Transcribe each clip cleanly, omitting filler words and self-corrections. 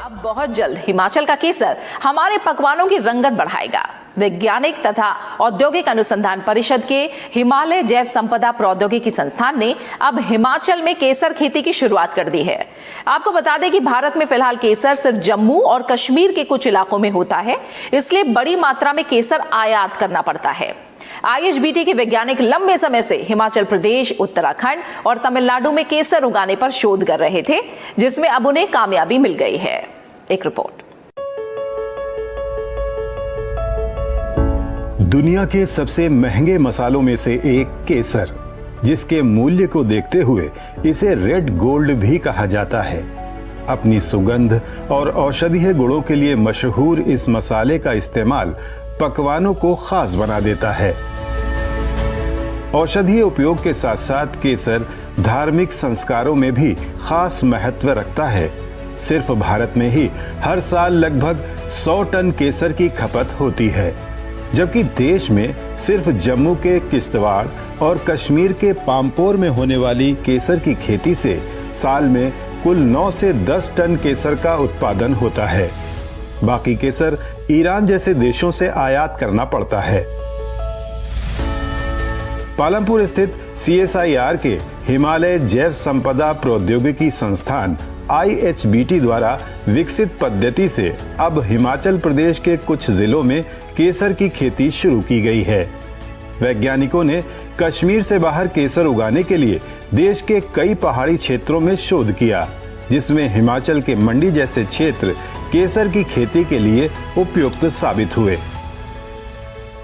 अब बहुत जल्द हिमाचल का केसर हमारे पकवानों की रंगत बढ़ाएगा। वैज्ञानिक तथा औद्योगिक अनुसंधान परिषद के हिमालय जैव संपदा प्रौद्योगिकी संस्थान ने अब हिमाचल में केसर खेती की शुरुआत कर दी है। आपको बता दें कि भारत में फिलहाल केसर सिर्फ जम्मू और कश्मीर के कुछ इलाकों में होता है, इसलिए बड़ी मात्रा में केसर आयात करना पड़ता है। IHBT के वैज्ञानिक लंबे समय से हिमाचल प्रदेश, उत्तराखंड और तमिलनाडु में केसर उगाने पर शोध कर रहे थे, जिसमें अब उन्हें कामयाबी मिल गई है। एक रिपोर्ट। दुनिया के सबसे महंगे मसालों में से एक केसर, जिसके मूल्य को देखते हुए इसे रेड गोल्ड भी कहा जाता है। अपनी सुगंध और औषधीय गुणों के लिए मशहूर इस मसाले का इस्तेमाल पकवानों को खास बना देता है। औषधीय उपयोग के साथ साथ केसर धार्मिक संस्कारों में भी खास महत्व रखता है। सिर्फ भारत में ही हर साल लगभग 100 टन केसर की खपत होती है, जबकि देश में सिर्फ जम्मू के किश्तवाड़ और कश्मीर के पामपोर में होने वाली केसर की खेती से साल में कुल 9 से 10 टन केसर का उत्पादन होता है। बाकी केसर ईरान जैसे देशों से आयात करना पड़ता है। पालमपुर स्थित CSIR के हिमालय जैव संपदा प्रौद्योगिकी संस्थान IHBT द्वारा विकसित पद्धति से अब हिमाचल प्रदेश के कुछ जिलों में केसर की खेती शुरू की गई है। वैज्ञानिकों ने कश्मीर से बाहर केसर उगाने के लिए देश के कई पहाड़ी क्षेत्रों में शोध किया, जिसमें हिमाचल के मंडी जैसे क्षेत्र केसर की खेती के लिए उपयुक्त साबित हुए।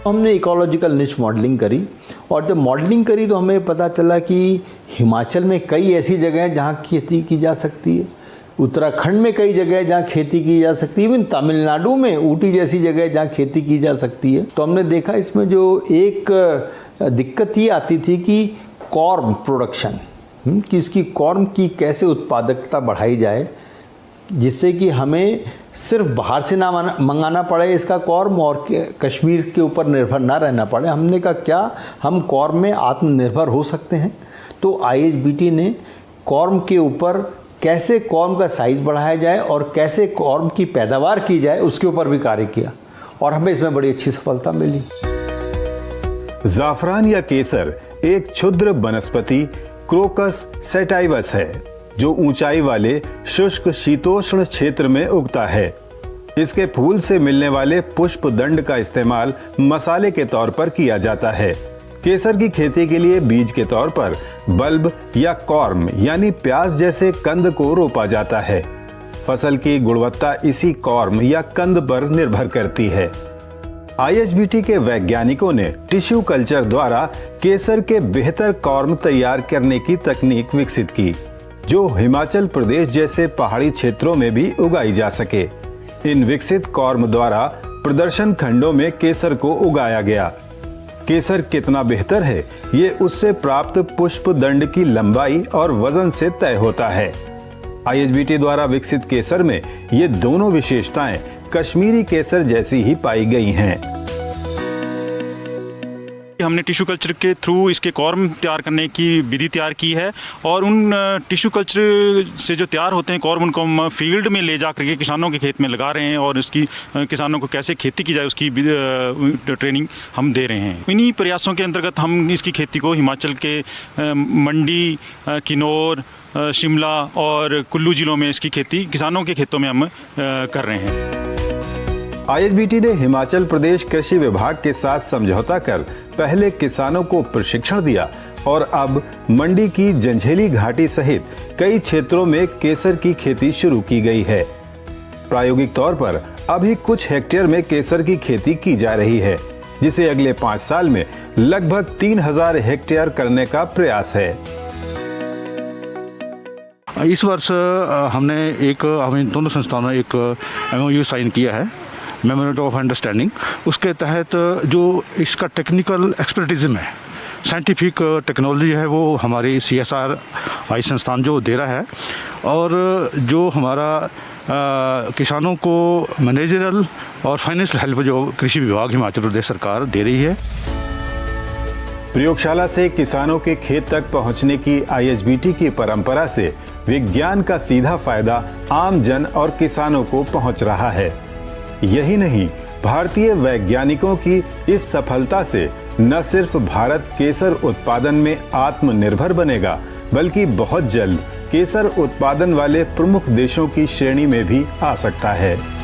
हमने इकोलॉजिकल निच मॉडलिंग करी और जब मॉडलिंग करी तो हमें पता चला कि हिमाचल में कई ऐसी जगह हैं जहाँ खेती की जा सकती है, उत्तराखंड में कई जगह है जहाँ खेती की जा सकती है, इवन तमिलनाडु में ऊटी जैसी जगह है जहाँ खेती की जा सकती है। तो हमने देखा इसमें जो एक दिक्कत ये आती थी कि कॉर्म प्रोडक्शन, कि इसकी कॉर्म की कैसे उत्पादकता बढ़ाई जाए, जिससे कि हमें सिर्फ बाहर से ना मंगाना पड़े इसका कॉर्म और कश्मीर के ऊपर निर्भर ना रहना पड़े। हमने कहा क्या हम कॉर्म में आत्मनिर्भर हो सकते हैं। तो IHBT ने कॉर्म के ऊपर कैसे कॉर्म का साइज़ बढ़ाया जाए और कैसे कॉर्म की पैदावार की जाए उसके ऊपर भी कार्य किया और हमें इसमें बड़ी अच्छी सफलता मिली। जाफरान या केसर एक क्षुद्र वनस्पति क्रोकस सैटाइवस है, जो ऊंचाई वाले शुष्क शीतोष्ण क्षेत्र में उगता है। इसके फूल से मिलने वाले पुष्प दंड का इस्तेमाल मसाले के तौर पर किया जाता है। केसर की खेती के लिए बीज के तौर पर बल्ब या कॉर्म यानी प्याज जैसे कंद को रोपा जाता है। फसल की गुणवत्ता इसी कॉर्म या कंद पर निर्भर करती है। IHBT के वैज्ञानिकों ने टिश्यू कल्चर द्वारा केसर के बेहतर कॉर्म तैयार करने की तकनीक विकसित की, जो हिमाचल प्रदेश जैसे पहाड़ी क्षेत्रों में भी उगाई जा सके। इन विकसित कॉर्म द्वारा प्रदर्शन खंडों में केसर को उगाया गया। केसर कितना बेहतर है, ये उससे प्राप्त पुष्प दंड की लंबाई और वजन से तय होता है। IHBT द्वारा विकसित केसर में ये दोनों विशेषताएं कश्मीरी केसर जैसी ही पाई गई हैं। हमने टिश्यू कल्चर के थ्रू इसके कॉर्म तैयार करने की विधि तैयार की है और उन टिश्यू कल्चर से जो तैयार होते हैं कॉर्म, उनको हम फील्ड में ले जा करके किसानों के खेत में लगा रहे हैं और इसकी किसानों को कैसे खेती की जाए उसकी ट्रेनिंग हम दे रहे हैं। इन्हीं प्रयासों के अंतर्गत हम इसकी खेती को हिमाचल के मंडी, किन्नौर, शिमला और कुल्लू जिलों में इसकी खेती किसानों के खेतों में हम कर रहे हैं। IHBT ने हिमाचल प्रदेश कृषि विभाग के साथ समझौता कर पहले किसानों को प्रशिक्षण दिया और अब मंडी की जंझेली घाटी सहित कई क्षेत्रों में केसर की खेती शुरू की गई है। प्रायोगिक तौर पर अभी कुछ हेक्टेयर में केसर की खेती की जा रही है, जिसे अगले 5 साल में लगभग 3000 हेक्टेयर करने का प्रयास है। इस वर्ष हमने दोनों संस्थानों ने एक MOU साइन किया है, मेमोरेंडम ऑफ अंडरस्टैंडिंग। उसके तहत जो इसका टेक्निकल एक्सपर्टिज्म है, साइंटिफिक टेक्नोलॉजी है, वो हमारी CSIR संस्थान जो दे रहा है और जो हमारा किसानों को मैनेजरल और फाइनेंशियल हेल्प जो कृषि विभाग हिमाचल प्रदेश सरकार दे रही है। प्रयोगशाला से किसानों के खेत तक पहुंचने की IHBT की परंपरा से विज्ञान का सीधा फायदा आम जन और किसानों को पहुंच रहा है। यही नहीं, भारतीय वैज्ञानिकों की इस सफलता से न सिर्फ भारत केसर उत्पादन में आत्मनिर्भर बनेगा, बल्कि बहुत जल्द केसर उत्पादन वाले प्रमुख देशों की श्रेणी में भी आ सकता है।